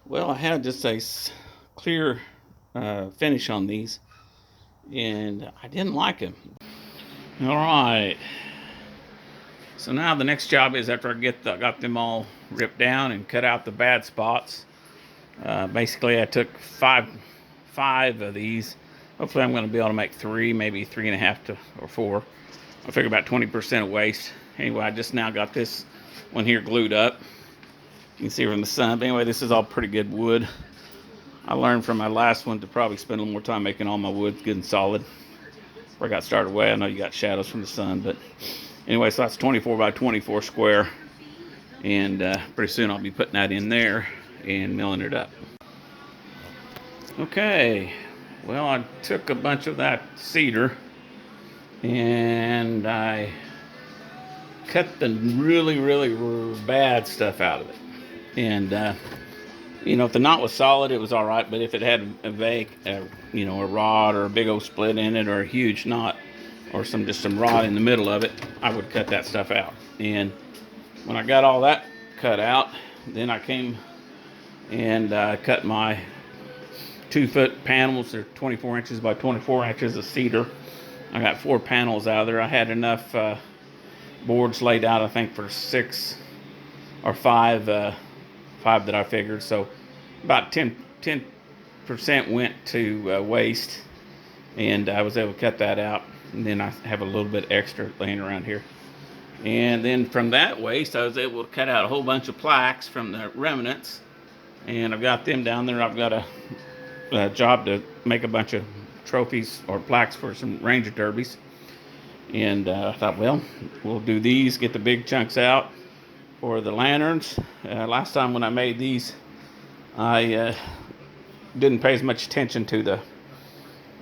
Well, I had just a clear finish on these, and I didn't like them. All right. So now the next job is after got them all ripped down and cut out the bad spots. Basically, I took five of these. Hopefully, I'm going to be able to make three, maybe three and a half to or four. I figure about 20% of waste. Anyway, I just now got this one here glued up. You can see from the sun. But anyway, this is all pretty good wood. I learned from my last one to probably spend a little more time making all my wood good and solid. Before I got started away, I know you got shadows from the sun, but anyway, so that's 24 by 24 square, and pretty soon I'll be putting that in there and milling it up. Okay, well, I took a bunch of that cedar and I cut the really bad stuff out of it. And if the knot was solid, it was all right. But if it had a vague, a rod or a big old split in it, or a huge knot, or just some rod in the middle of it, I would cut that stuff out. And when I got all that cut out, then I came and cut my 2-foot panels. They're 24 inches by 24 inches of cedar. I got 4 panels out of there. I had enough boards laid out, I think, for 6 or 5 that I figured. So about 10% went to waste, and I was able to cut that out. And then I have a little bit extra laying around here. And then from that waste, I was able to cut out a whole bunch of plaques from the remnants, and I've got them down there. I've got a job to make a bunch of trophies or plaques for some Ranger Derbies. And I thought, well, we'll do these, get the big chunks out for the lanterns. Last time when I made these, I didn't pay as much attention to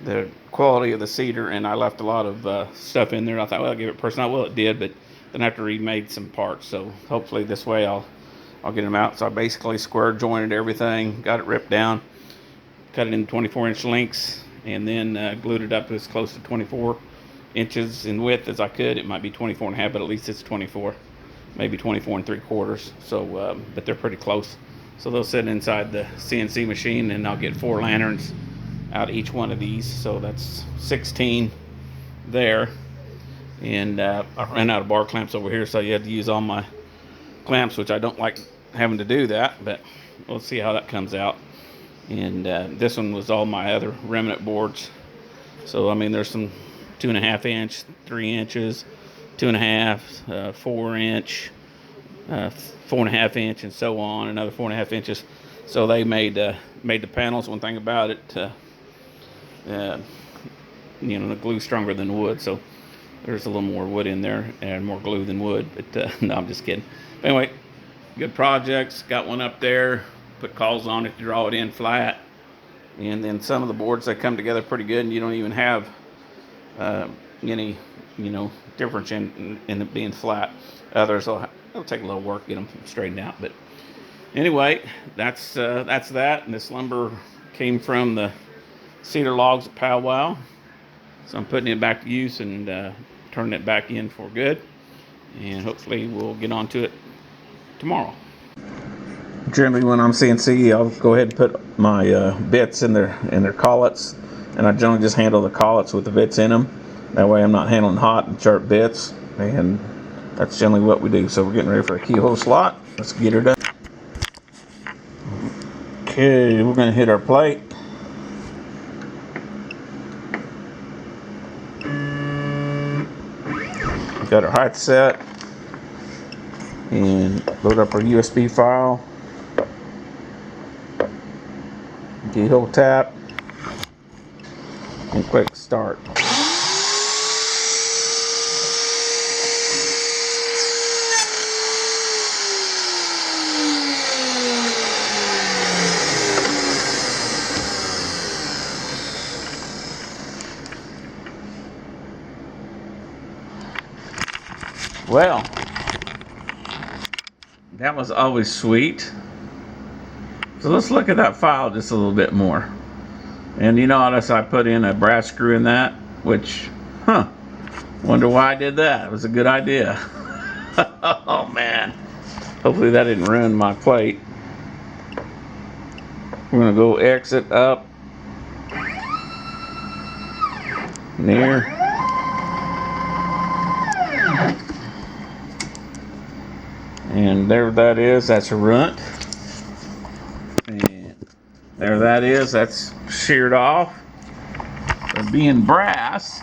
the quality of the cedar, and I left a lot of stuff in there. I thought, well, I'll give it personality. Well, it did, but then I have to remade some parts. So hopefully this way I'll get them out. So I basically square jointed everything, got it ripped down, cut it in 24-inch lengths, and then glued it up as close to 24 inches in width as I could. It might be 24 and a half, but at least it's 24, maybe 24 and 3/4. So, but they're pretty close. So they'll sit inside the CNC machine, and I'll get 4 lanterns out of each one of these. So that's 16 there. And I ran out of bar clamps over here, so you had to use all my clamps, which I don't like having to do that, but we'll see how that comes out. And this one was all my other remnant boards. So I mean, there's some 2.5 inch, 3 inches, 2.5, 4 inch, 4.5 inch, and so on. Another 4.5 inches. So they made the panels. One thing about it, the glue stronger than wood, so there's a little more wood in there and more glue than wood. But no, I'm just kidding. But anyway, good projects. Got one up there. Put cauls on it to draw it in flat. And then some of the boards, they come together pretty good, and you don't even have any difference in it being flat. Others it'll take a little work to get them straightened out. But anyway, that's that. And this lumber came from the cedar logs at Powwow. So I'm putting it back to use and turning it back in for good. And hopefully we'll get onto it tomorrow. Generally, when I'm CNC, I'll go ahead and put my bits in their collets, and I generally just handle the collets with the bits in them. That way, I'm not handling hot and sharp bits, and that's generally what we do. So we're getting ready for a keyhole slot. Let's get her done. Okay, we're going to hit our plate. Got our height set, and load up our USB file. Keyhole tap, and quick start. Well, that was always sweet. So let's look at that file just a little bit more. And you notice I put in a brass screw in that, which, wonder why I did that. It was a good idea. Oh man. Hopefully that didn't ruin my plate. We're gonna go exit up near. And there that is, that's a runt. And there that is, that's sheared off. For being brass,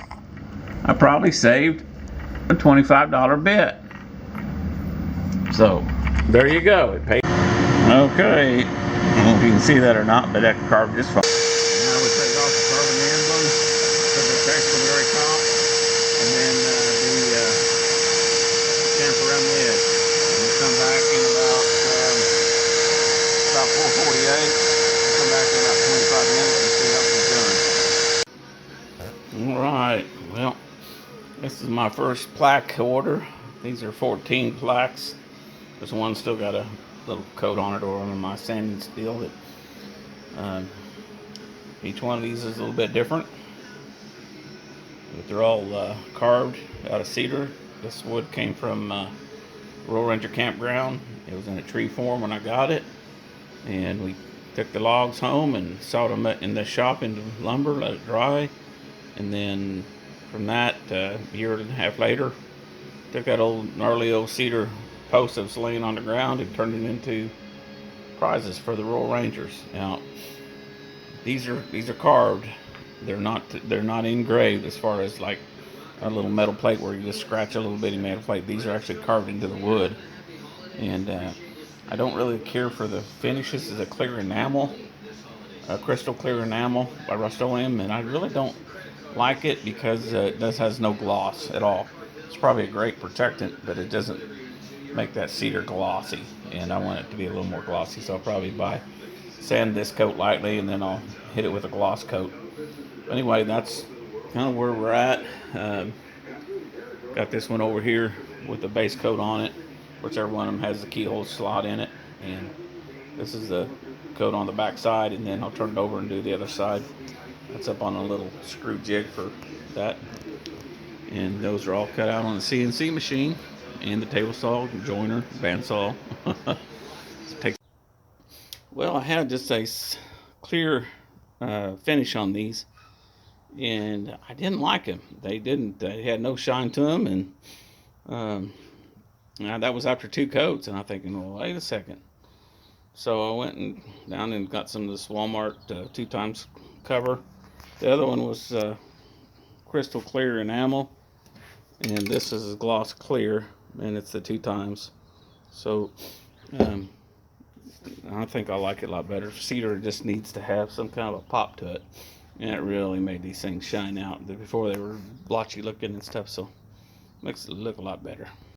I probably saved a $25 bit. So there you go. It paid. Okay, I don't know if you can see that or not, but that carved just fine. Now we take off the carbon emblem, put the text on the very top, and then the stamp around the edge. And we'll come back in about 4:48. We'll come back in about 25 minutes and see how it's done. All right, well, this is my first plaque order. These are 14 plaques. This one still got a little coat on it or on my sanding steel. That each one of these is a little bit different, but they're all carved out of cedar. This wood came from Rural Ranger Campground. It was in a tree form when I got it, and we took the logs home and sawed them in the shop into lumber, let it dry, and then from that, a year and a half later, took that gnarly old cedar post that was laying on the ground and turned it into prizes for the Rural Rangers. Now, these are carved. They're not engraved as far as like a little metal plate where you just scratch a little bitty metal plate. These are actually carved into the wood, and I don't really care for the finishes. This is a clear enamel, a crystal clear enamel by Rust-Oleum, and I really don't like it because it has no gloss at all. It's probably a great protectant, but it doesn't make that cedar glossy, and I want it to be a little more glossy, so I'll probably sand this coat lightly, and then I'll hit it with a gloss coat. Anyway, that's kind of where we're at. Got this one over here with the base coat on it. Whichever one of them has the keyhole slot in it, and this is the coat on the back side, and then I'll turn it over and do the other side. That's up on a little screw jig for that, and those are all cut out on the CNC machine and the table saw, joiner, bandsaw. Well, I had just a clear finish on these, and I didn't like them. They had no shine to them, and that was after 2 coats, and I'm thinking, well, wait a second. So I went down and got some of this Walmart 2x cover. The other one was crystal clear enamel, and this is gloss clear, and it's the 2x. So I think I like it a lot better. Cedar just needs to have some kind of a pop to it, and it really made these things shine out. Before they were blotchy looking and stuff, so makes it look a lot better.